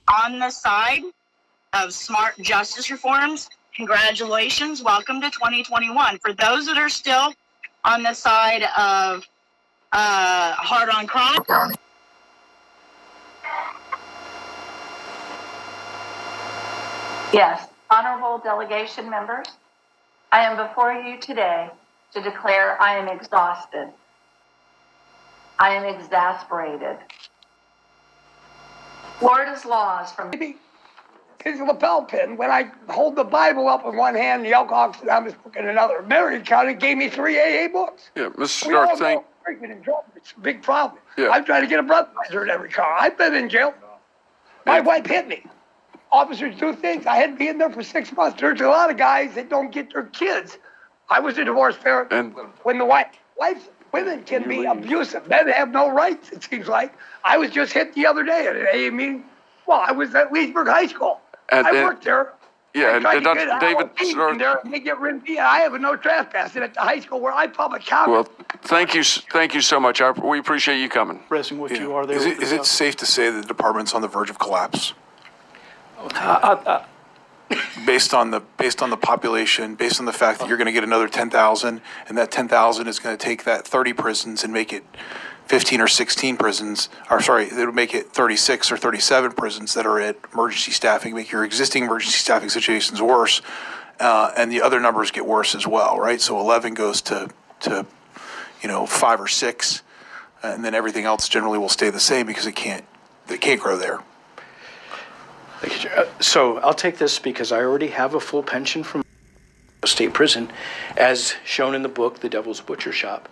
on the side of smart justice reforms, congratulations, welcome to 2021. For those that are still on the side of hard on crime. Yes, honorable delegation members, I am before you today to declare I am exhausted. I am exasperated. Florida's laws from his lapel pin when I hold the Bible up in one hand and the Alcoholics Anonymous book in another. Marion County gave me 3 AA books. Yeah, Mr. We all Stark, know drinking and drunk. It's a big problem. Yeah. I'm trying to get a breathalyzer in every car. I've been in jail. My wife hit me. Officers do things. I had to be in there for 6 months. There's a lot of guys that don't get their kids. I was a divorced parent. And when the women can be abusive. Men have no rights, it seems like. I was just hit the other day at an AA meeting. Well, I was at Leesburg High School. I worked there. Yeah, and Dr. David, there, they get rid of me. I have a no trespassing at the high school where I public comment. well, thank you so much. We appreciate you coming. Expressing what you are there. Is it safe to say that the department's on the verge of collapse? Based on the population, based on the fact that you're going to get another 10,000, and that 10,000 is going to take that 30 prisons and make it 15 or 16 prisons, or sorry, it'll make it 36 or 37 prisons that are at emergency staffing, make your existing emergency staffing situations worse, and the other numbers get worse as well, right? So 11 goes to 5 or 6, and then everything else generally will stay the same because they can't grow there. So I'll take this because I already have a full pension from state prison, as shown in the book, The Devil's Butcher Shop.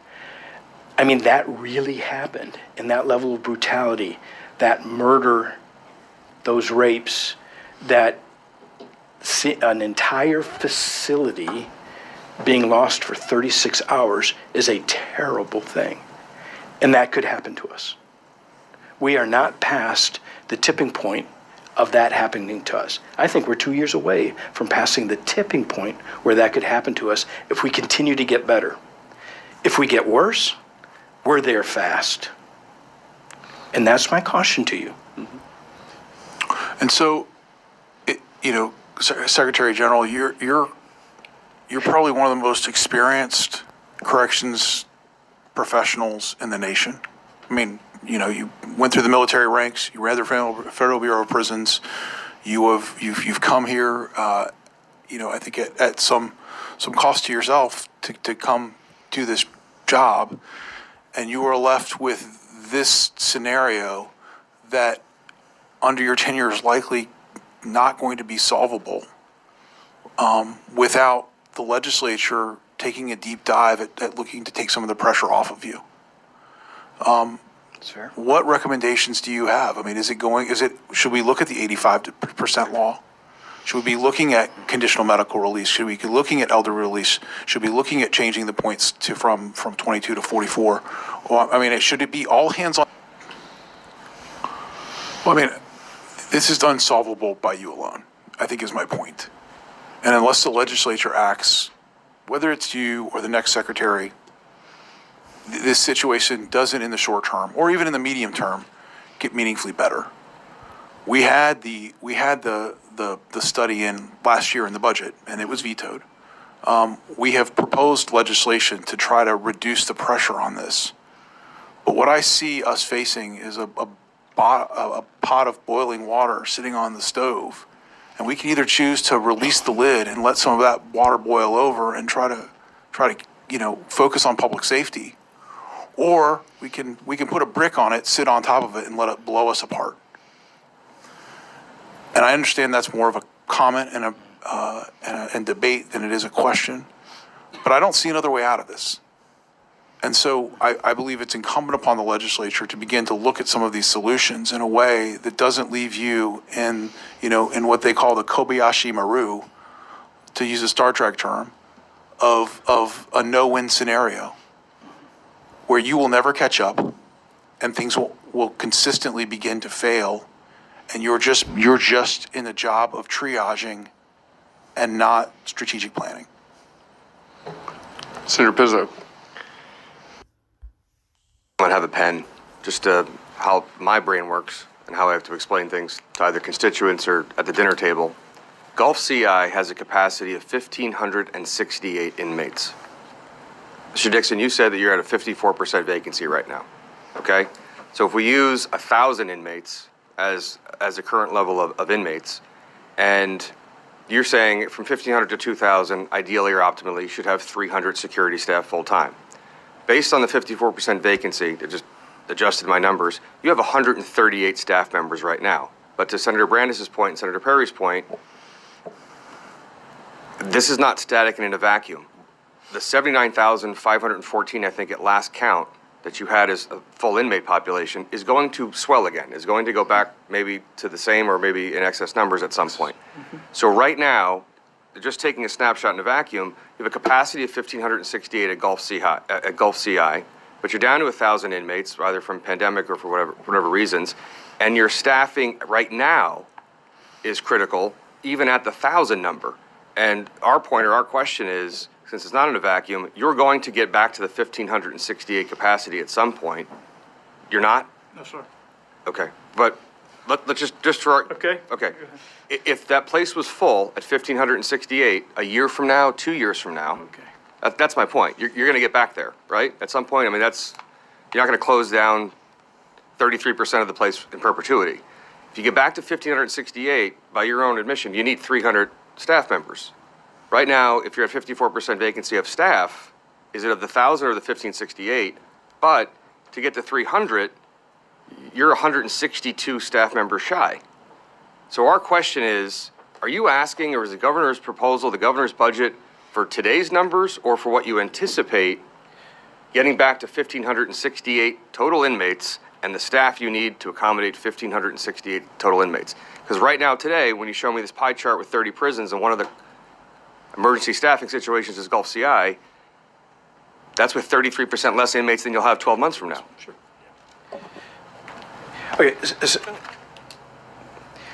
I mean, that really happened, and that level of brutality, that murder, those rapes, that an entire facility being lost for 36 hours is a terrible thing. And that could happen to us. We are not past the tipping point of that happening to us. I think we're 2 years away from passing the tipping point where that could happen to us if we continue to get better. If we get worse, we're there fast. And that's my caution to you. Mm-hmm. And so, Secretary General, you're probably one of the most experienced corrections professionals in the nation. I mean, you went through the military ranks, you ran the Federal Bureau of Prisons, you've come here, I think at some cost to yourself to come do this job, and you are left with this scenario that under your tenure is likely not going to be solvable without the legislature taking a deep dive at looking to take some of the pressure off of you. Sure. What recommendations do you have? I mean, should we look at the 85% law? Should we be looking at conditional medical release? Should we be looking at elder release? Should we be looking at changing the points from 22 to 44? Well, I mean, should it be all hands on? Well, I mean, this is unsolvable by you alone, I think is my point. And unless the legislature acts, whether it's you or the next secretary, this situation doesn't in the short term or even in the medium term get meaningfully better. We had the study in last year in the budget, and it was vetoed. We have proposed legislation to try to reduce the pressure on this. But what I see us facing is a pot of boiling water sitting on the stove, and we can either choose to release the lid and let some of that water boil over and try to focus on public safety, or we can put a brick on it, sit on top of it, and let it blow us apart. And I understand that's more of a comment and debate than it is a question, but I don't see another way out of this. And so I believe it's incumbent upon the legislature to begin to look at some of these solutions in a way that doesn't leave you in what they call the Kobayashi Maru, to use a Star Trek term, of a no-win scenario where you will never catch up and things will consistently begin to fail, and you're just in the job of triaging and not strategic planning. Senator Pizzo. I don't have a pen, just how my brain works. and how I have to explain things to either constituents or at the dinner table. Gulf CI has a capacity of 1,568 inmates. Mr. Dixon, you said that you're at a 54% vacancy right now, okay? So if we use 1,000 inmates as a current level of inmates, and you're saying from 1,500 to 2,000, ideally or optimally, you should have 300 security staff full-time. Based on the 54% vacancy, I just adjusted my numbers, you have 138 staff members right now. But to Senator Brandis' point and Senator Perry's point, this is not static and in a vacuum. The 79,514, I think, at last count that you had as a full inmate population is going to swell again, is going to go back maybe to the same or maybe in excess numbers at some point. So right now, just taking a snapshot in a vacuum, you have a capacity of 1,568 at Gulf CI, but you're down to 1,000 inmates, either from pandemic or for whatever reasons, and your staffing right now is critical, even at the 1,000 number. And our point or our question is, since it's not in a vacuum, you're going to get back to the 1,568 capacity at some point. You're not? No, sir. Okay, but let's just for our, Okay. Okay. If that place was full at 1,568 a year from now, 2 years from now, Okay. that's my point. You're going to get back there, right? At some point, I mean, you're not going to close down 33% of the place in perpetuity. If you get back to 1,568, by your own admission, you need 300 staff members. Right now, if you're at 54% vacancy of staff, is it of the 1,000 or the 1,568? But to get to 300, you're 162 staff members shy. So our question is, are you asking, or is the governor's proposal, the governor's budget, for today's numbers or for what you anticipate getting back to 1,568 total inmates and the staff you need to accommodate 1,568 total inmates? Because right now, today, when you show me this pie chart with 30 prisons and one of the emergency staffing situations is Gulf CI, that's with 33% less inmates than you'll have 12 months from now. Sure. Okay,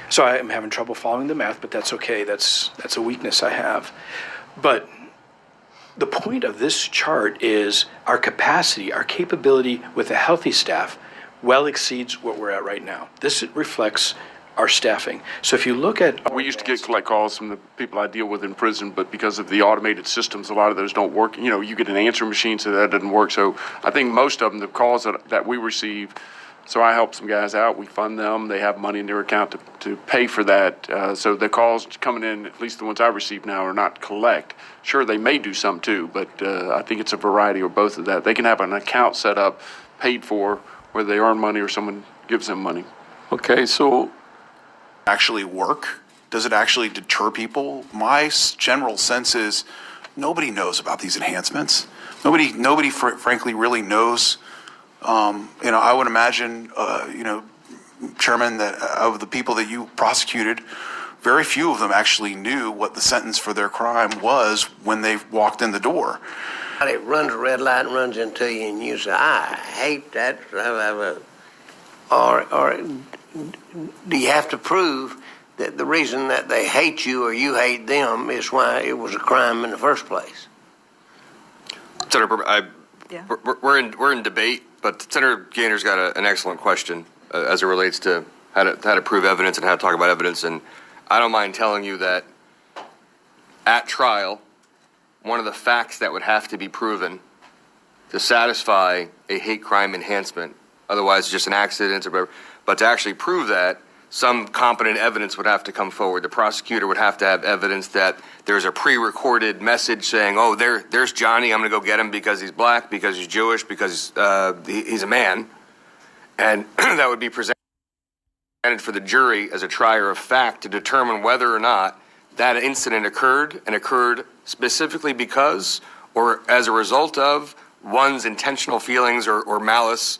so I'm having trouble following the math, but that's okay. That's a weakness I have. But the point of this chart is our capacity, our capability with a healthy staff well exceeds what we're at right now. This reflects our staffing. So if you look at... We used to get collect calls from the people I deal with in prison, but because of the automated systems, a lot of those don't work. You know, you get an answer machine, so that doesn't work. So I think most of them, the calls that we receive, so I help some guys out. We fund them. They have money in their account to pay for that. So the calls coming in, at least the ones I receive now, are not collect. Sure, they may do some too, but I think it's a variety of both of that. They can have an account set up, paid for, whether they earn money or someone gives them money. Okay, so actually work? Does it actually deter people? My general sense is nobody knows about these enhancements. Nobody frankly really knows. I would imagine, Chairman, that of the people that you prosecuted, very few of them actually knew what the sentence for their crime was when they walked in the door. It runs a red light and runs into you, and you say, "I hate that," or do you have to prove that the reason that they hate you or you hate them is why it was a crime in the first place? Senator, we're in debate, but Senator Gaynor's got an excellent question as it relates to how to prove evidence and how to talk about evidence. And I don't mind telling you that at trial, one of the facts that would have to be proven to satisfy a hate crime enhancement, otherwise just an accident or whatever, but to actually prove that, some competent evidence would have to come forward. The prosecutor would have to have evidence that there's a pre-recorded message saying, oh, there's Johnny, I'm going to go get him because he's black, because he's Jewish, because he's a man. And that would be presented for the jury as a trier of fact to determine whether or not that incident occurred, and occurred specifically because or as a result of one's intentional feelings or malice,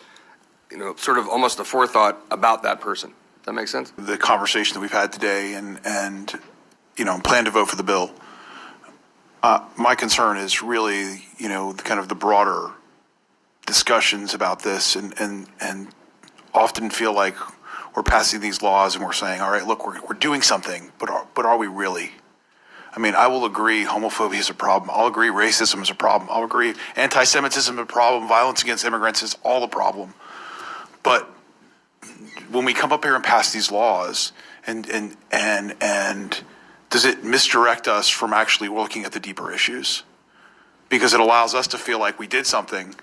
sort of almost a forethought about that person. Does that make sense? The conversation that we've had today and plan to vote for the bill. My concern is really, kind of the broader discussions about this and often feel like we're passing these laws and we're saying, all right, look, we're doing something, but are we really? I mean, I will agree homophobia is a problem. I'll agree racism is a problem. I'll agree anti-Semitism is a problem. Violence against immigrants is all a problem. But when we come up here and pass these laws, and does it misdirect us from actually looking at the deeper issues? Because it allows us to feel like we did something,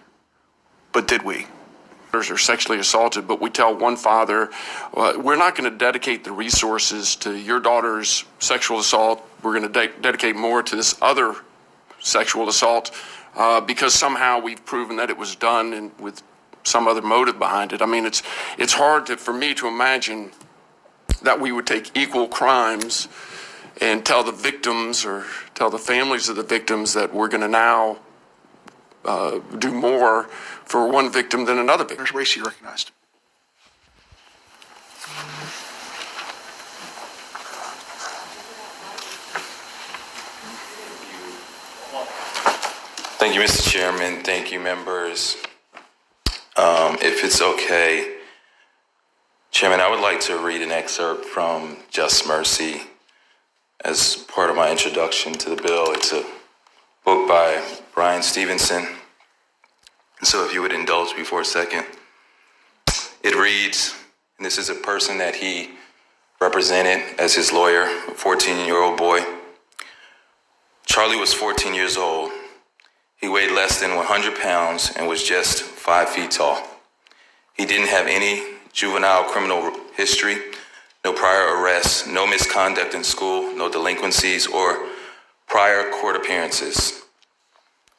but did we? Are sexually assaulted, but we tell one father, we're not going to dedicate the resources to your daughter's sexual assault. We're going to dedicate more to this other sexual assault because somehow we've proven that it was done and with some other motive behind it. I mean, it's hard for me to imagine that we would take equal crimes and tell the victims or tell the families of the victims that we're going to now do more for one victim than another victim. Professor Bracy, recognized. Thank you, Mr. Chairman. Thank you, members. If it's okay, Chairman, I would like to read an excerpt from Just Mercy as part of my introduction to the bill. It's a book by Brian Stevenson. And so if you would indulge me for a second. It reads, and this is a person that he represented as his lawyer, a 14-year-old boy. Charlie was 14 years old. He weighed less than 100 pounds and was just 5 feet tall. He didn't have any juvenile criminal history, no prior arrests, no misconduct in school, no delinquencies, or prior court appearances.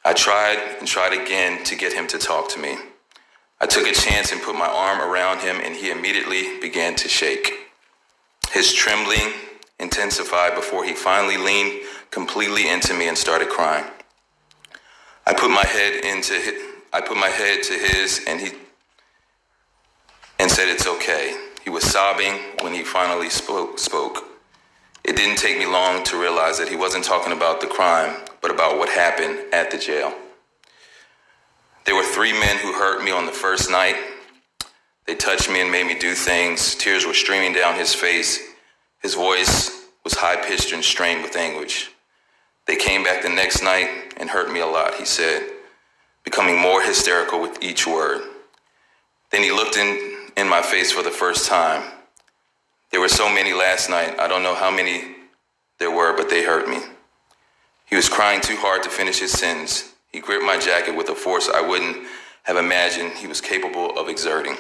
I tried and tried again to get him to talk to me. I took a chance and put my arm around him, and he immediately began to shake. His trembling intensified before he finally leaned completely into me and started crying. I put my head to his, and said, "It's okay." He was sobbing when he finally spoke. It didn't take me long to realize that he wasn't talking about the crime, but about what happened at the jail. There were 3 men who hurt me on the first night. They touched me and made me do things. Tears were streaming down his face. His voice was high-pitched and strained with anguish. They came back the next night and hurt me a lot, he said, becoming more hysterical with each word. Then he looked in my face for the first time. There were so many last night. I don't know how many there were, but they hurt me. He was crying too hard to finish his sentence. He gripped my jacket with a force I wouldn't have imagined he was capable of exerting.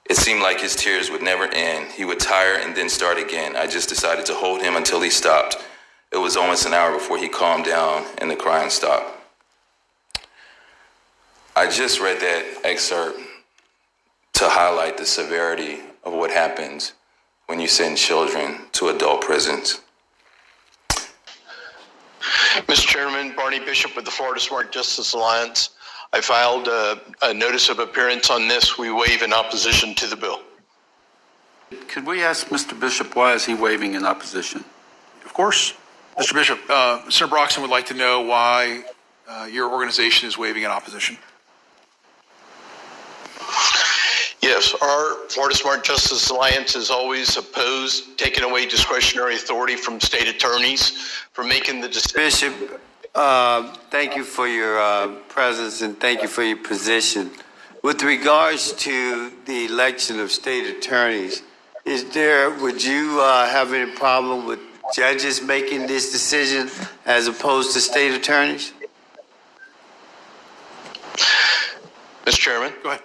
It seemed like his tears would never end. He would tire and then start again. I just decided to hold him until he stopped. It was almost an hour before he calmed down and the crying stopped. I just read that excerpt to highlight the severity of what happens when you send children to adult prisons. Mr. Chairman, Barney Bishop with the Florida Smart Justice Alliance. I filed a notice of appearance on this. We waive in opposition to the bill. Could we ask Mr. Bishop, why is he waiving in opposition? Of course. Mr. Bishop, Senator Broxton would like to know why your organization is waiving in opposition. Yes, our Florida Smart Justice Alliance has always opposed taking away discretionary authority from state attorneys for making the decision. Bishop, thank you for your presence and thank you for your position. With regards to the election of state attorneys, would you have any problem with judges making this decision as opposed to state attorneys? Mr. Chairman? Go ahead.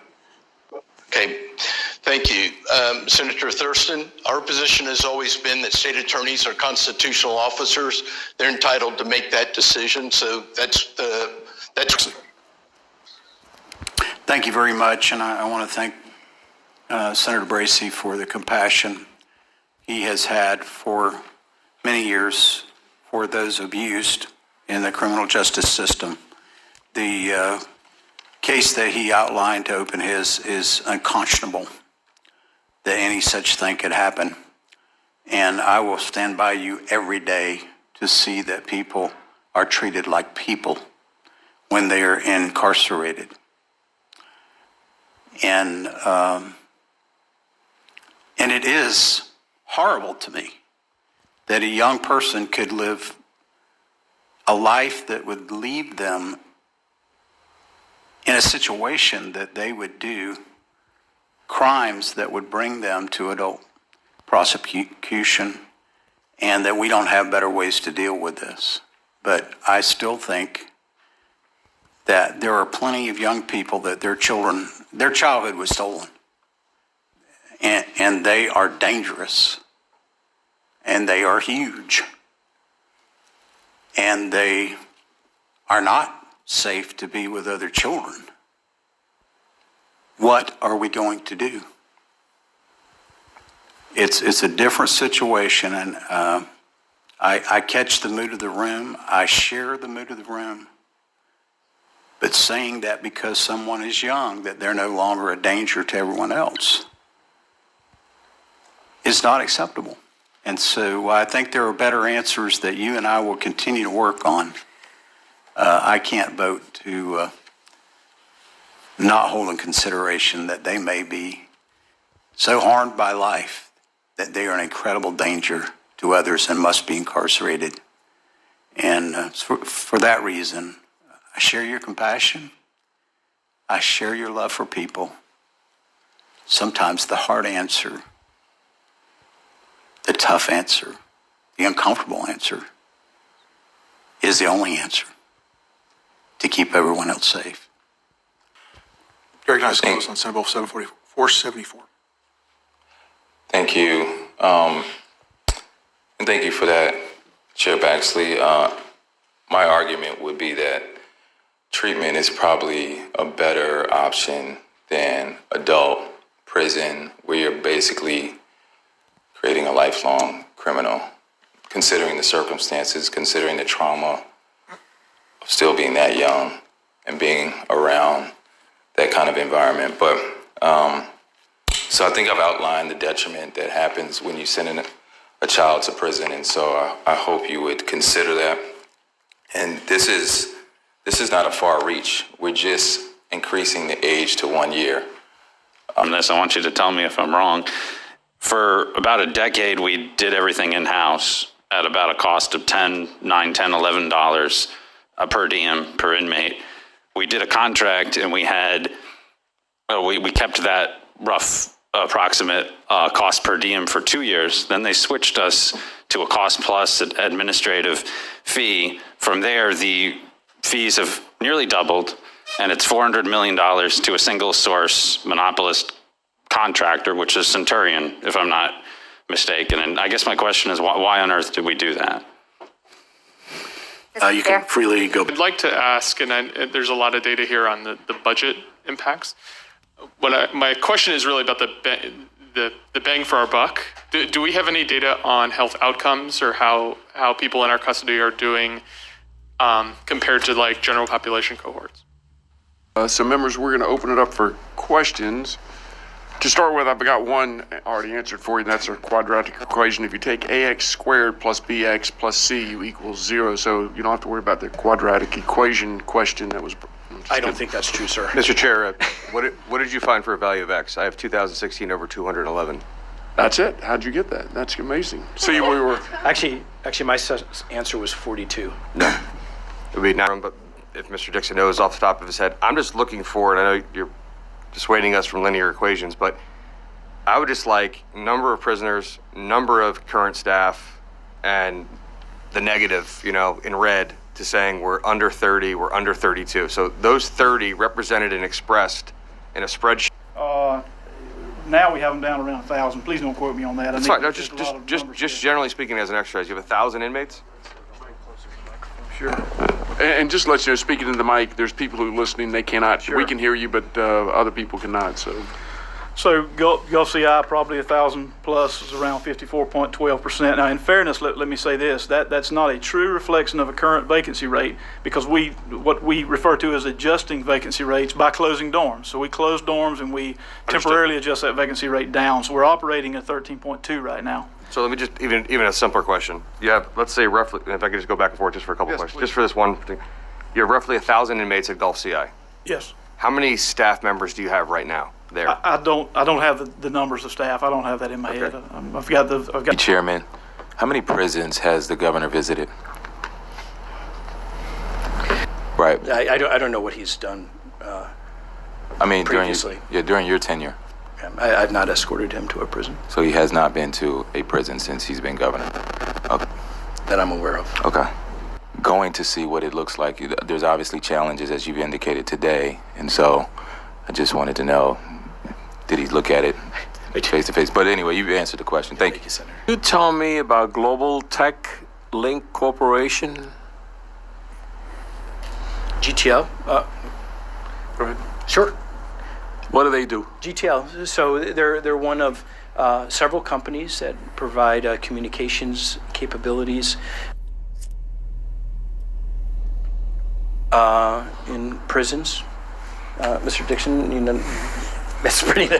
Okay, thank you. Senator Thurston, our position has always been that state attorneys are constitutional officers. They're entitled to make that decision, so that's. Thank you very much, and I want to thank Senator Bracy for the compassion he has had for many years for those abused in the criminal justice system. The case that he outlined to open his is unconscionable that any such thing could happen. And I will stand by you every day to see that people are treated like people when they are incarcerated. And it is horrible to me that a young person could live a life that would leave them in a situation that they would do crimes that would bring them to adult prosecution, and that we don't have better ways to deal with this. But I still think that there are plenty of young people that their childhood was stolen. And they are dangerous. And they are huge. And they are not safe to be with other children. What are we going to do? It's a different situation, and I catch the mood of the room. I share the mood of the room. But saying that because someone is young, that they're no longer a danger to everyone else, is not acceptable. And so I think there are better answers that you and I will continue to work on. I can't vote to not hold in consideration that they may be so harmed by life that they are an incredible danger to others and must be incarcerated. And for that reason, I share your compassion. I share your love for people. Sometimes the hard answer, the tough answer, the uncomfortable answer is the only answer to keep everyone else safe. Recognized close on Senate Bill 474. Thank you. And thank you for that, Chair Baxley. My argument would be that treatment is probably a better option than adult prison, where you're basically creating a lifelong criminal, considering the circumstances, considering the trauma of still being that young and being around that kind of environment. But so I think I've outlined the detriment that happens when you send in a child to prison, and so I hope you would consider that. And this is not a far reach. We're just increasing the age to 1 year. On this, I want you to tell me if I'm wrong. For about a decade, we did everything in-house at about a cost of $9, $10, $11 per diem per inmate. We did a contract, and we had we kept that rough approximate cost per diem for 2 years. Then they switched us to a cost plus administrative fee. From there, the fees have nearly doubled, and it's $400 million to a single source monopolist contractor, which is Centurion, if I'm not mistaken. And I guess my question is, why on earth did we do that? You can freely go. I'd like to ask, and there's a lot of data here on the budget impacts. My question is really about the bang for our buck. Do we have any data on health outcomes or how people in our custody are doing compared to like general population cohorts? So members, we're going to open it up for questions. To start with, I've got one already answered for you. That's a quadratic equation. If you take ax squared plus bx plus c, you equals 0. So you don't have to worry about the quadratic equation question that was. I don't think that's true, sir. Mr. Chair, what did you find for a value of X? I have 2016 over 211. That's it. How'd you get that? That's amazing. See, we were. Actually, my answer was 42. No. It would be not, but if Mr. Dixon knows off the top of his head, I'm just looking for, and I know you're dissuading us from linear equations, but I would just like number of prisoners, number of current staff, and the negative, in red, to saying we're under 30, we're under 32. So those 30 represented and expressed in a spreadsheet. Now we have them down around 1,000. Please don't quote me on that. That's fine. No, just generally speaking as an exercise, you have 1,000 inmates? Sure. And just to let you know, speaking to the mic, there's people who are listening, they cannot, we can hear you, but other people cannot, so. So Gulf CI, probably 1,000 plus, is around 54.12%. Now, in fairness, let me say this, that's not a true reflection of a current vacancy rate, because what we refer to as adjusting vacancy rates by closing dorms. So we close dorms and we temporarily adjust that vacancy rate down. So we're operating at 13.2 right now. So let me just, even a simpler question. You have, let's say roughly, if I could just go back and forth just for a couple questions, just for this one thing. You have roughly 1,000 inmates at Gulf CI. Yes. How many staff members do you have right now there? I don't have the numbers of staff. I don't have that in my head. I've got. Chairman, how many prisons has the governor visited? Right. I don't know what he's done. I mean, previously. during your tenure. I've not escorted him to a prison. So he has not been to a prison since he's been governor? Okay. That I'm aware of. Okay. Going to see what it looks like. There's obviously challenges, as you've indicated today, and so I just wanted to know, did he look at it face to face? But anyway, you've answered the question. Thank you, Senator. You tell me about Global Tech Link Corporation? GTL? Go ahead. Sure. What do they do? GTL. So they're one of several companies that provide communications capabilities in prisons. Mr. Dixon, you know, that's pretty.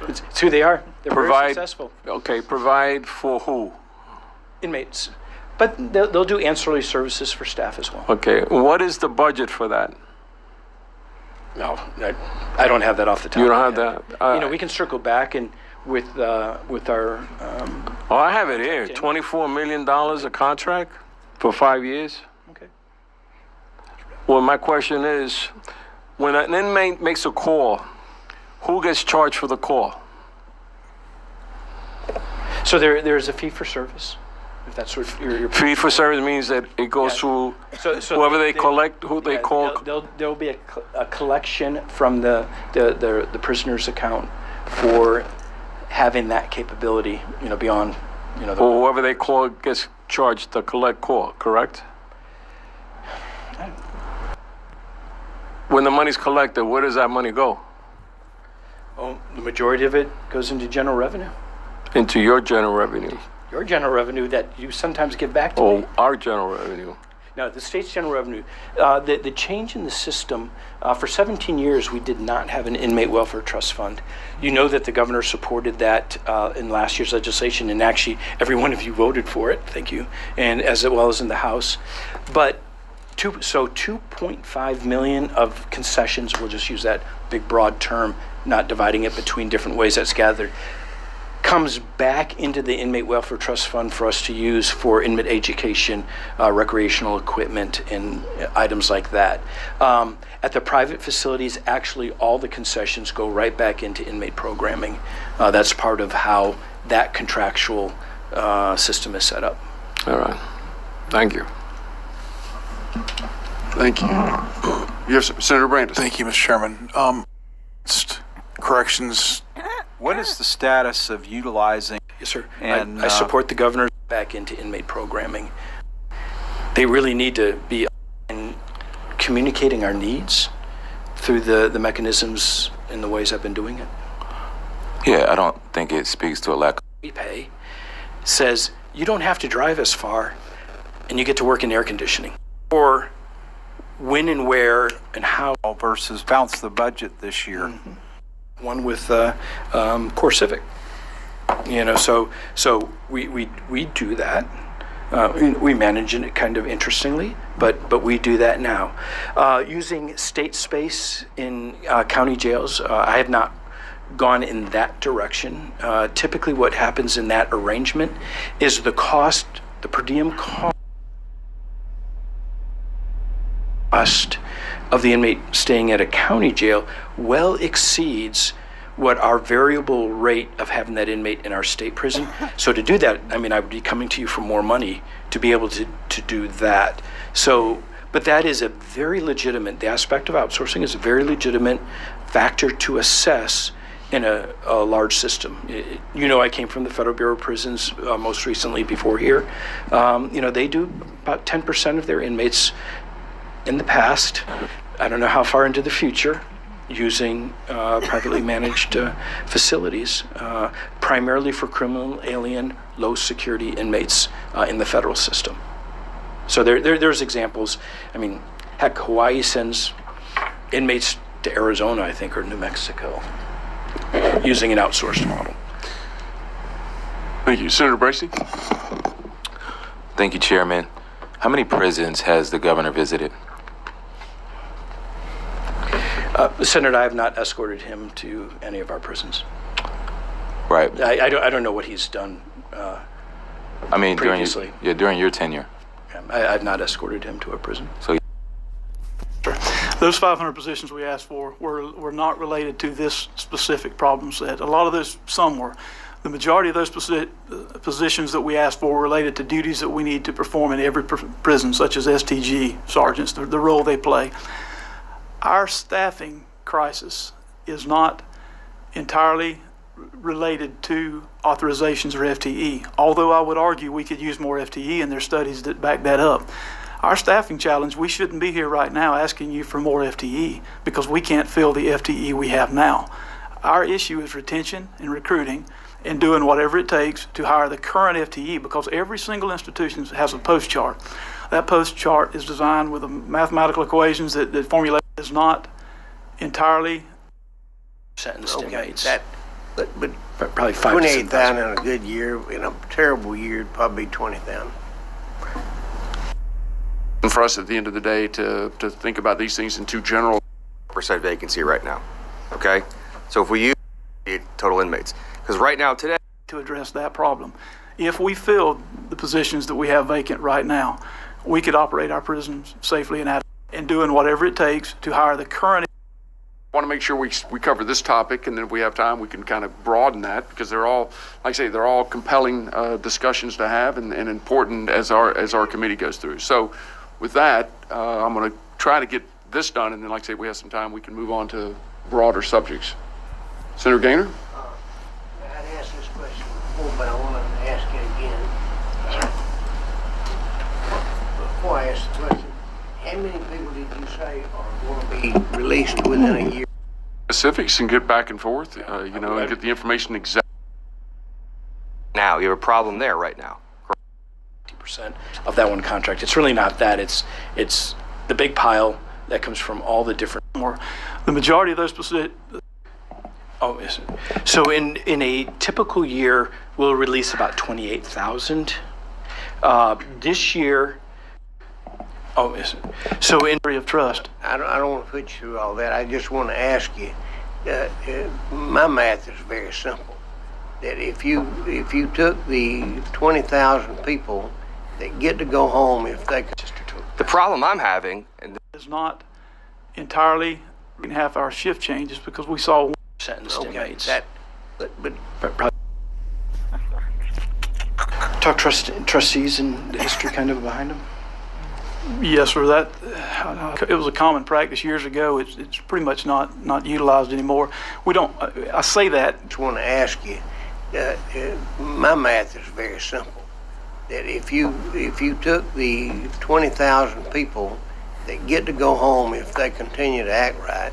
It's who they are. They're very successful. Okay, provide for who? Inmates, but they'll do ancillary services for staff as well. Okay, what is the budget for that? No, I don't have that off the top. You don't of my have head. that? You know, we can circle back and with our. Oh, I have it here. $24 million a contract for 5 years. Okay. Well, my question is, when an inmate makes a call, who gets charged for the call? So there's a fee for service, if that's what your Fee for service means that it goes through whoever they collect, who they call. There'll be a collection from the prisoner's account for having that capability, you know, beyond, you know. Or whoever they call gets charged to collect call, correct? When the money's collected, where does that money go? Oh, the majority of it goes into general revenue. Into your general revenue. Your general revenue that you sometimes give back to me. Oh, our general revenue. No, the state's general revenue. The change in the system, for 17 years, we did not have an inmate welfare trust fund. You know that the governor supported that in last year's legislation, and actually every one of you voted for it, thank you, and as well as in the House. But 2.5 million of concessions, we'll just use that big broad term, not dividing it between different ways that's gathered, comes back into the Inmate Welfare Trust Fund for us to use for inmate education, recreational equipment, and items like that. At the private facilities, actually all the concessions go right back into inmate programming. That's part of how that contractual system is set up. All right. Thank you. Thank you. Yes, Senator Brandis. Thank you, Mr. Chairman. Corrections. What is the status of utilizing? Yes, sir. And I support the governor back into inmate programming. They really need to be in communicating our needs through the mechanisms and the ways I've been doing it. Yeah, I don't think it speaks to a lack of We pay says you don't have to drive as far and you get to work in air conditioning. Or when and where and how. Versus bounce the budget this year. Mm-hmm. One with Core Civic, you know, so we do that. We manage it kind of interestingly, but we do that now. Using state space in county jails, I have not gone in that direction. Typically what happens in that arrangement is the per diem cost of the inmate staying at a county jail well exceeds what our variable rate of having that inmate in our state prison. So to do that, I mean, I would be coming to you for more money to be able to do that. So, but that is a very legitimate, the aspect of outsourcing is a very legitimate factor to assess in a large system. You know, I came from the Federal Bureau of Prisons most recently before here. You know, they do about 10% of their inmates in the past, I don't know how far into the future, using privately managed facilities, primarily for criminal, alien, low security inmates in the federal system. So there's examples. I mean, heck, Hawaii sends inmates to Arizona, I think, or New Mexico, using an outsourced model. Thank you. Senator Bracy. Thank you, Chairman. How many prisons has the governor visited? Senator, I have not escorted him to any of our prisons. Right. I don't know what he's done I mean, previously. during your tenure. I've not escorted him to a prison. So, Those 500 positions we asked for were not related to this specific problem set. A lot of those, some were. The majority of those positions that we asked for were related to duties that we need to perform in every prison, such as STG sergeants, the role they play. Our staffing crisis is not entirely related to authorizations or FTE, although I would argue we could use more FTE, and there's studies that back that up. Our staffing challenge, we shouldn't be here right now asking you for more FTE because we can't fill the FTE we have now. Our issue is retention and recruiting and doing whatever it takes to hire the current FTE, because every single institution has a post chart. That post chart is designed with mathematical equations that formulate is not entirely sentenced inmates. But probably 5 to 28,000 in a good year, in a terrible year, probably 20,000. And for us at the end of the day to think about these things in two general percent vacancy right now. Okay? So if we use total inmates, because right now today, to address that problem. If we filled the positions that we have vacant right now, we could operate our prisons safely and doing whatever it takes to hire the current. I want to make sure we cover this topic, and then if we have time, we can kind of broaden that, because they're all, like I say, they're all compelling discussions to have and important as our committee goes through. So with that, I'm going to try to get this done, and then, like I say, we have some time, we can move on to broader subjects. Senator Gaynor? I'd asked this question before, but I want to ask it again. Before I ask the question, how many people did you say are going to be released within a year? Specifics and get back and forth, and get the information exact. now you have a problem there right now. 50% of that one contract. It's really not that. It's the big pile that comes from all the different. The majority of those positions. Oh, yes. So in a typical year, we'll release about 28,000. This year. Oh, yes. So in area of trust. I don't want to put you through all that. I just want to ask you. My math is very simple. That if you took the 20,000 people that get to go home if they could. The problem I'm having is not entirely in half-hour shift changes because we saw sentenced inmates. But talk trustees and the history kind of behind them. Yes, sir. It was a common practice years ago. It's pretty much not utilized anymore. We don't. I say that. I just want to ask you. My math is very simple. That if you took the 20,000 people that get to go home if they continue to act right,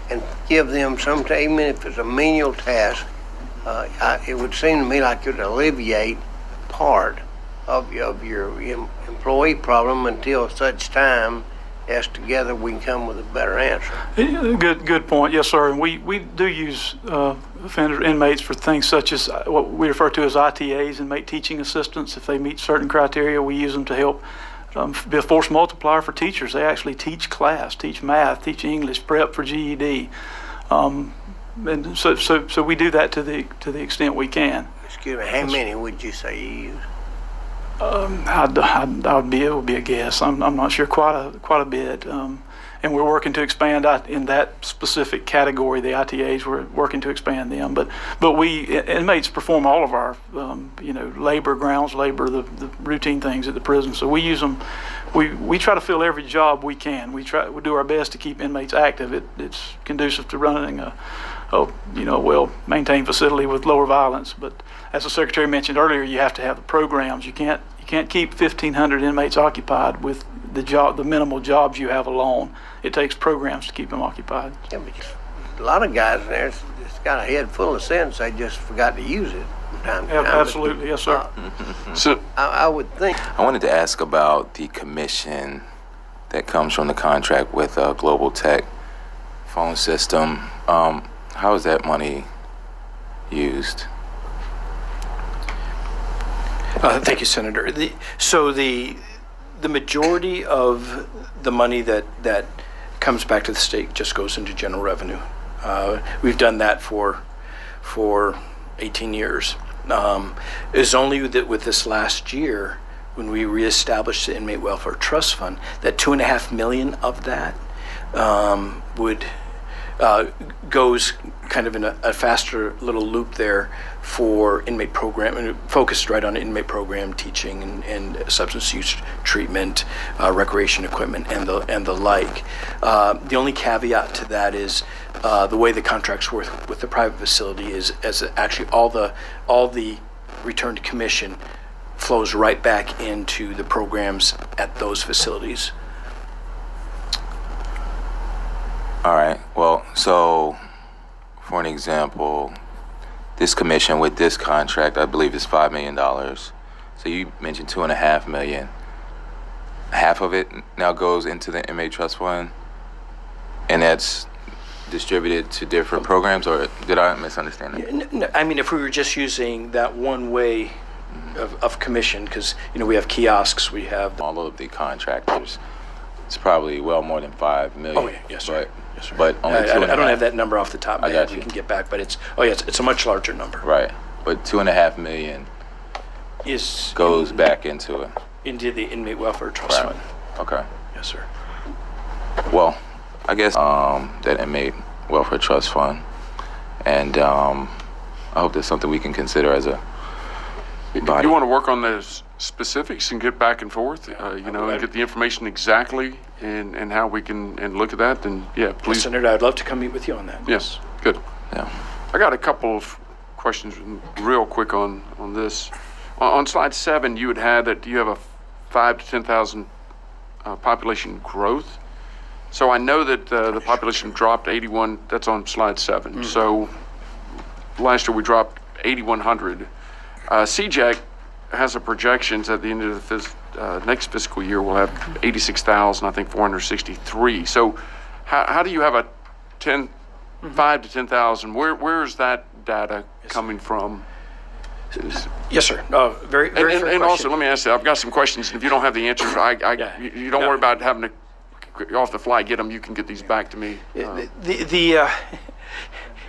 and give them some, even if it's a menial task, it would seem to me like it would alleviate part of your employee problem until such time as together we can come with a better answer. Good point. Yes, sir. And we do use offender inmates for things such as what we refer to as ITAs, inmate teaching assistants. If they meet certain criteria, we use them to help be a force multiplier for teachers. They actually teach class, teach math, teach English, prep for GED. And so we do that to the extent we can. Excuse me, how many would you say you use? It would be a guess. I'm not sure, quite a bit. And we're working to expand in that specific category. The ITAs, we're working to expand them. But we inmates perform all of our labor, grounds labor, the routine things at the prison. So we use them. We try to fill every job we can. We do our best to keep inmates active. It's conducive to running a well-maintained facility with lower violence. But as the Secretary mentioned earlier, you have to have the programs. You can't keep 1,500 inmates occupied with the minimal jobs you have alone. It takes programs to keep them occupied. Yeah, but a lot of guys in there, it's got a head full of sense. They just forgot to use it from time to time. Absolutely, yes, sir. So I would think. I wanted to ask about the commission that comes from the contract with Global Tech phone system. How is that money used? Thank you, Senator. So the majority of the money that comes back to the state just goes into general revenue. We've done that for 18 years. It's only that with this last year, when we reestablished the Inmate Welfare Trust Fund, that $2.5 million of that goes kind of in a faster little loop there for inmate program, and focused right on inmate program teaching and substance use treatment, recreation equipment, and the like. The only caveat to that is the way the contracts work with the private facility is as actually all the returned commission flows right back into the programs at those facilities. All right. Well, so for an example, this commission with this contract, I believe, is $5 million. So you mentioned $2.5 million. Half of it now goes into the inmate trust fund, and that's distributed to different programs, or did I misunderstand that? No, I mean, if we were just using that one way of commission, because we have kiosks, we have all of the contractors. It's probably well more than $5 million. Oh yeah, yes sir. Yes, sir. But only I don't have that number off the top of my head. got you. We can get back, but it's a much larger number. Right, but $2.5 million goes back into the inmate welfare trust fund. Okay. Yes, sir. Well, I guess that inmate welfare trust fund, and I hope that's something we can consider as a body. If you want to work on those specifics and get back and forth, and get the information exactly and how we can and look at that, then yeah, please. Yes, Senator, I'd love to come meet with you on that. Yes, good. Yeah. I got a couple of questions real quick on this. On slide 7, you had that you have a 5,000 to 10,000 population growth. So I know that the population dropped 81. That's on slide 7. Mm-hmm. So last year we dropped 8,100. CJR has a projections at the end of the next fiscal year we'll have 86,463. So how do you have a 5 to 10,000? Where is that data coming from? Yes, sir. Very fair and question. Also, let me ask you, I've got some questions, and if you don't have the answers, you don't worry about having to off the fly get them. You can get these back to me.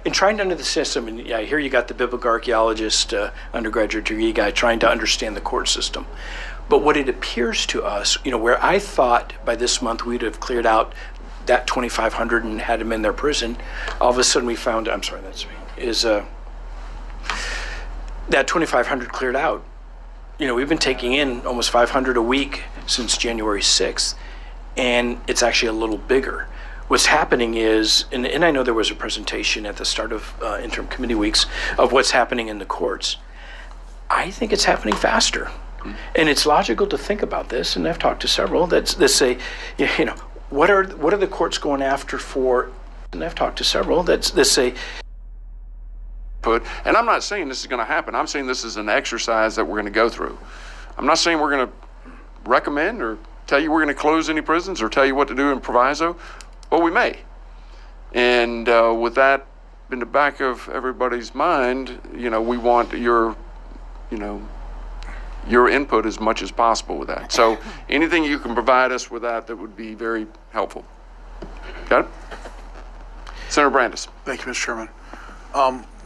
In trying to under the system, and here you got the biblical archaeologist, undergraduate degree guy trying to understand the court system. But what it appears to us, where I thought by this month we'd have cleared out that 2,500 and had them in their prison, all of a sudden we found, I'm sorry, that's me, is that 2,500 cleared out. We've been taking in almost 500 a week since January 6th, and it's actually a little bigger. What's happening is, and I know there was a presentation at the start of interim committee weeks of what's happening in the courts. I think it's happening faster. And it's logical to think about this, and I've talked to several that say, what are the courts going after for, and I've talked to several that say, and I'm not saying this is going to happen. I'm saying this is an exercise that we're going to go through. I'm not saying we're going to recommend or tell you we're going to close any prisons or tell you what to do in proviso, but we may. And with that in the back of everybody's mind, we want your input as much as possible with that. So anything you can provide us with that would be very helpful. Got it? Senator Brandes. Thank you, Mr. Chairman.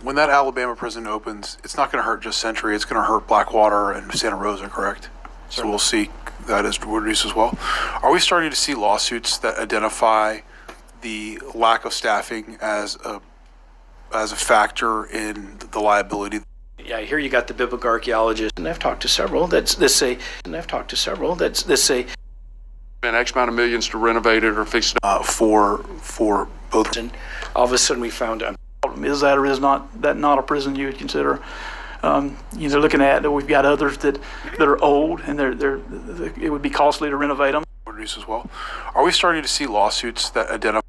When that Alabama prison opens, it's not going to hurt just Century. It's going to hurt Blackwater and Santa Rosa, correct? So we'll see that as reduced as well. Are we starting to see lawsuits that identify the lack of staffing as a factor in the liability? Yeah, here you got the biblical archaeologist, and I've talked to several that say, and X amount of millions to renovate it or fix it for both. And all of a sudden we found is that or is not a prison you would consider? Looking at that, we've got others that are old, and it would be costly to renovate them. As well. Are we starting to see lawsuits that identify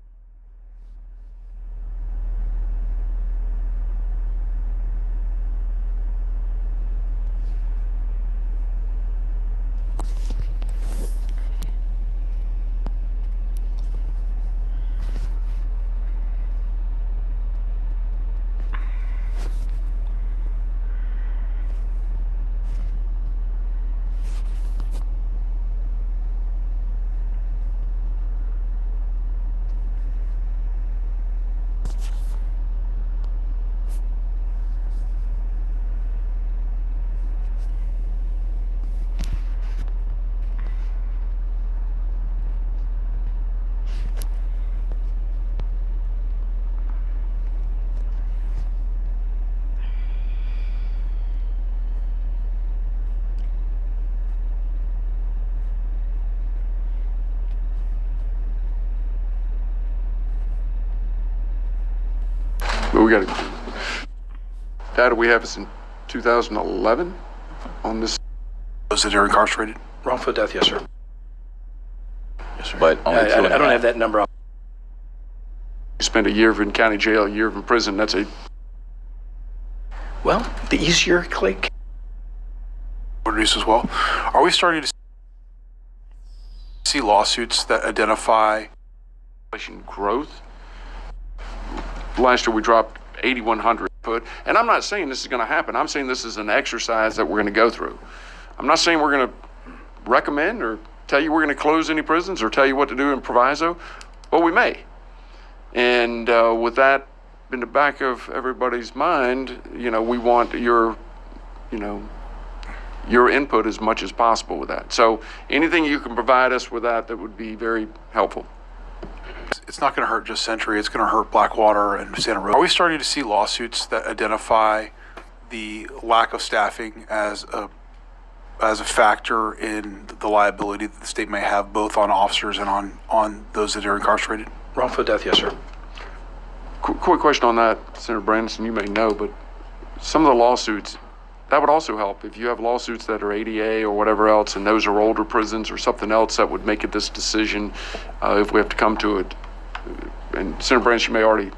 we got data we have is in 2011 on this. Those that are incarcerated? Wrongful death, yes, sir. Yes, sir. But only I don't have that number. You spend a year in county jail, a year in prison, that's a... Well, the easier click. Reduce as well. Are we starting to see lawsuits that identify growth? Last year we dropped 8,100 put, and I'm not saying this is going to happen. I'm saying this is an exercise that we're going to go through. I'm not saying we're going to recommend or tell you we're going to close any prisons or tell you what to do in proviso, but we may. And with that in the back of everybody's mind, we want your input as much as possible with that. So anything you can provide us with that would be very helpful. it's not going to hurt just Century, it's going to hurt Blackwater and Santa Rosa. Are we starting to see lawsuits that identify the lack of staffing as a factor in the liability that the state may have both on officers and on those that are incarcerated? Wrongful death, yes, sir. Quick question on that, Senator Branson, you may know, but some of the lawsuits, that would also help. If you have lawsuits that are ADA or whatever else, and those are older prisons or something else that would make it this decision if we have to come to it. And Senator Branson, you may already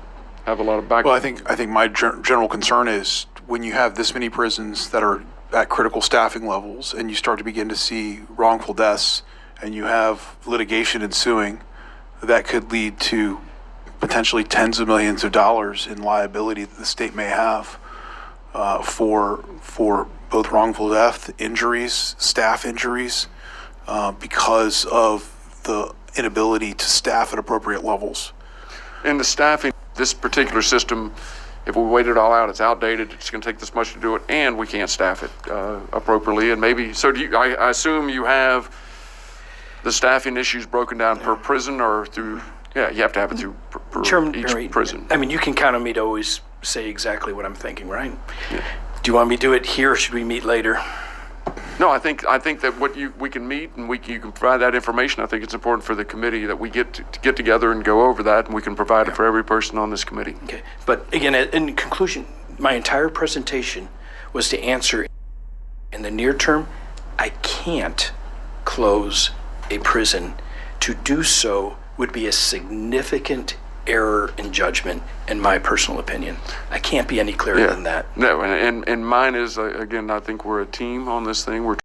have a lot of background. Well, I think my general concern is when you have this many prisons that are at critical staffing levels and you start to begin to see wrongful deaths and you have litigation ensuing, that could lead to potentially tens of millions of dollars in liability that the state may have for both wrongful death, injuries, staff injuries, because of the inability to staff at appropriate levels. In the staffing, this particular system, if we wait it all out, it's outdated, it's going to take this much to do it, and we can't staff it appropriately. And maybe, so do you, I assume you have the staffing issues broken down per prison or through, yeah, you have to have it through per each Perry, prison. I mean, you can count on me to always say exactly what I'm thinking, right? Yeah. Do you want me to do it here or should we meet later? No, I think that we can meet and you can provide that information. I think it's important for the committee that we get to get together and go over that, and we can provide it for every person on this committee. Okay, but again, in conclusion, my entire presentation was to answer in the near term, I can't close a prison. To do so would be a significant error in judgment, in my personal opinion. I can't be any clearer than that. No, and mine is, again, I think we're a team on this thing. We're